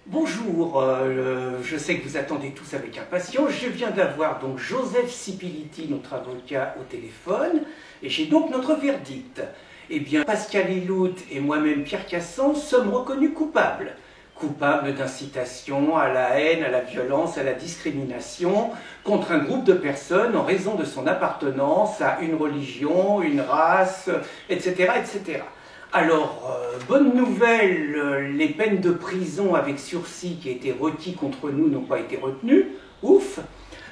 Bonjour, je sais que vous attendez tous avec impatience. Je viens d'avoir donc Joseph Sipiliti, notre avocat, au téléphone, et j'ai donc notre verdict. Eh bien, Pascal Elout et moi-même, Pierre Cassan, sommes reconnus coupables. Coupables d'incitation à la haine, à la violence, à la discrimination contre un groupe de personnes en raison de son appartenance à une religion, une race, etc., etc. Alors, bonne nouvelle, les peines de prison avec sursis qui étaient requis contre nous n'ont pas été retenues. Ouf!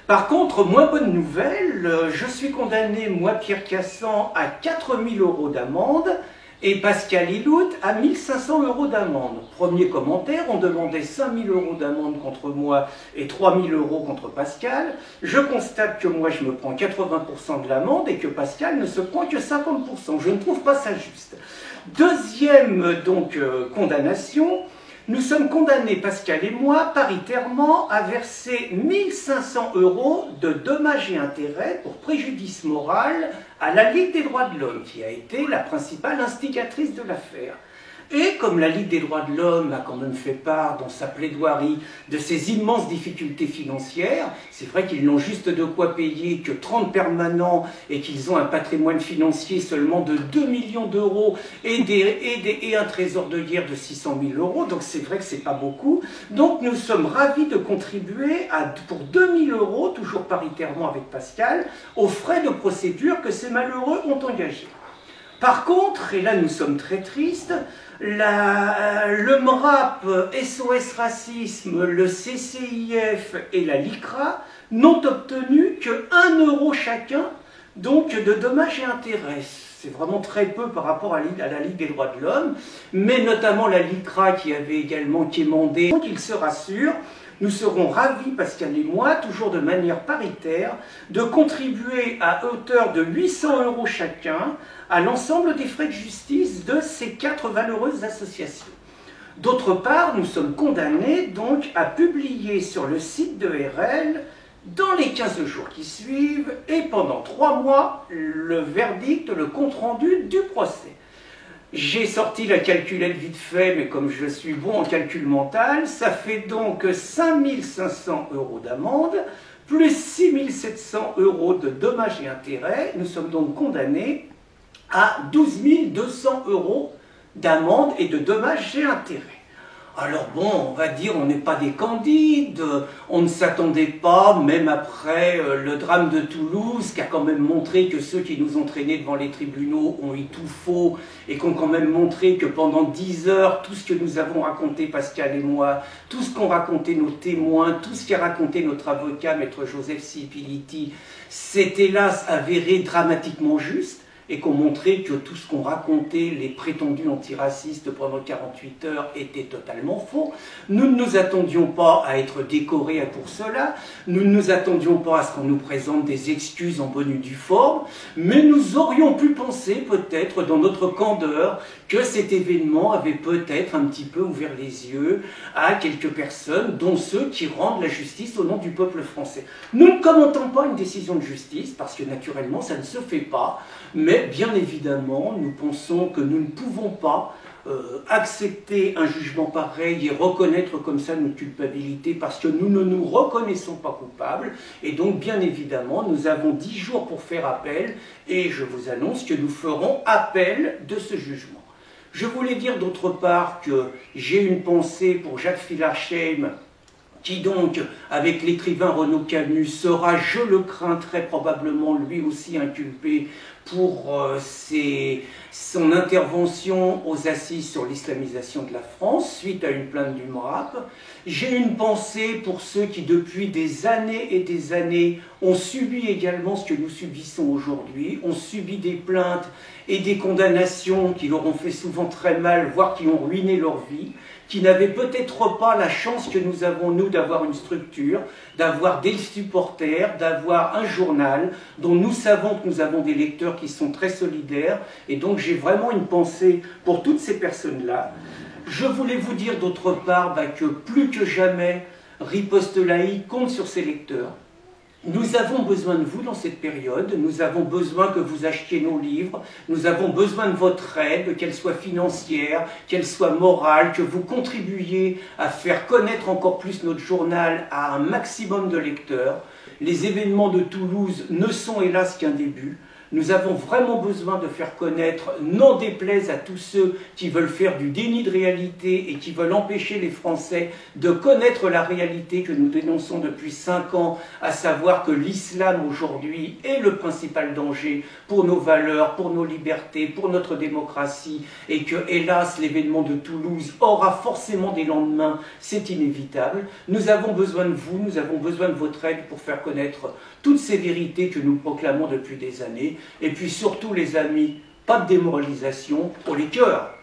Par contre, moins bonne nouvelle, je suis condamné, moi Pierre Cassan, à 4 000 € d'amende et Pascal Elout à 1 500 € d'amende. Premier commentaire, on demandait 5 000 € d'amende contre moi et 3 000 € contre Pascal. Je constate que moi je me prends 80% de l'amende et que Pascal ne se prend que 50%. Je ne trouve pas ça juste. Deuxième condamnation, nous sommes condamnés, Pascal et moi, paritairement, à verser 1 500 € de dommages et intérêts pour préjudice moral à la Ligue des droits de l'homme, qui a été la principale instigatrice de l'affaire. Et comme la Ligue des droits de l'homme a quand même fait part dans sa plaidoirie de ses immenses difficultés financières, c'est vrai qu'ils n'ont juste de quoi payer que 30 permanents et qu'ils ont un patrimoine financier seulement de 2 millions d'euros et un trésor de guerre de 600 000 €, donc c'est vrai que c'est pas beaucoup. Donc nous sommes ravis de contribuer pour 2 000 €, toujours paritairement avec Pascal, aux frais de procédure que ces malheureux ont engagés. Par contre, et là nous sommes très tristes, le MRAP, SOS Racisme, le CCIF et la LICRA n'ont obtenu que 1 € chacun donc de dommages et intérêts. C'est vraiment très peu par rapport à la Ligue des droits de l'homme, mais notamment la LICRA qui avait également quémandé. Donc ils se rassurent. Nous serons ravis, Pascal et moi, toujours de manière paritaire, de contribuer à hauteur de 800 € chacun à l'ensemble des frais de justice de ces 4 valeureuses associations. D'autre part, nous sommes condamnés donc à publier sur le site de RL, dans les 15 jours qui suivent, et pendant 3 mois, le verdict, le compte-rendu du procès. J'ai sorti la calculette vite fait, mais comme je suis bon en calcul mental, ça fait donc 5 500 € d'amende, plus 6 700 € de dommages et intérêts. Nous sommes donc condamnés à 12 200 € d'amende et de dommages et intérêts. Alors bon, on va dire, on n'est pas des candides, on ne s'attendait pas, même après le drame de Toulouse, qui a quand même montré que ceux qui nous ont traînés devant les tribunaux ont eu tout faux, et qui ont quand même montré que pendant 10 heures, tout ce que nous avons raconté, Pascal et moi, tout ce qu'ont raconté nos témoins, tout ce qu'a raconté notre avocat, maître Joseph Sipiliti, c'est hélas avéré dramatiquement juste, et qu'on montrait que tout ce qu'ont raconté les prétendus antiracistes pendant 48 heures était totalement faux. Nous ne nous attendions pas à être décorés pour cela, nous ne nous attendions pas à ce qu'on nous présente des excuses en bonne et due forme, mais nous aurions pu penser peut-être dans notre candeur que cet événement avait peut-être un petit peu ouvert les yeux à quelques personnes, dont ceux qui rendent la justice au nom du peuple français. Nous ne commentons pas une décision de justice, parce que naturellement ça ne se fait pas, mais bien évidemment, nous pensons que nous ne pouvons pas accepter un jugement pareil et reconnaître comme ça notre culpabilité parce que nous ne nous reconnaissons pas coupables. Et donc, bien évidemment, nous avons 10 jours pour faire appel et je vous annonce que nous ferons appel de ce jugement. Je voulais dire d'autre part que j'ai une pensée pour Jacques Fillersheim, qui donc, avec l'écrivain Renaud Camus, sera, je le crains très probablement, lui aussi inculpé pour son intervention aux assises sur l'islamisation de la France, suite à une plainte du MRAP. J'ai une pensée pour ceux qui, depuis des années et des années, ont subi également ce que nous subissons aujourd'hui, ont subi des plaintes et des condamnations qui leur ont fait souvent très mal, voire qui ont ruiné leur vie, qui n'avaient peut-être pas la chance que nous avons, nous, d'avoir une structure, d'avoir des supporters, d'avoir un journal, dont nous savons que nous avons des lecteurs qui sont très solidaires, et donc j'ai vraiment une pensée pour toutes ces personnes-là. Je voulais vous dire d'autre part que plus que jamais, Riposte Laïque compte sur ses lecteurs. Nous avons besoin de vous dans cette période, nous avons besoin que vous achetiez nos livres, nous avons besoin de votre aide, qu'elle soit financière, qu'elle soit morale, que vous contribuiez à faire connaître encore plus notre journal à un maximum de lecteurs. Les événements de Toulouse ne sont hélas qu'un début. Nous avons vraiment besoin de faire connaître, n'en déplaise à tous ceux qui veulent faire du déni de réalité et qui veulent empêcher les Français de connaître la réalité que nous dénonçons depuis 5 ans, à savoir que l'islam aujourd'hui est le principal danger pour nos valeurs, pour nos libertés, pour notre démocratie, et que, hélas, l'événement de Toulouse aura forcément des lendemains, c'est inévitable. Nous avons besoin de vous, nous avons besoin de votre aide pour faire connaître toutes ces vérités que nous proclamons depuis des années. Et puis surtout, les amis, pas de démoralisation pour les cœurs.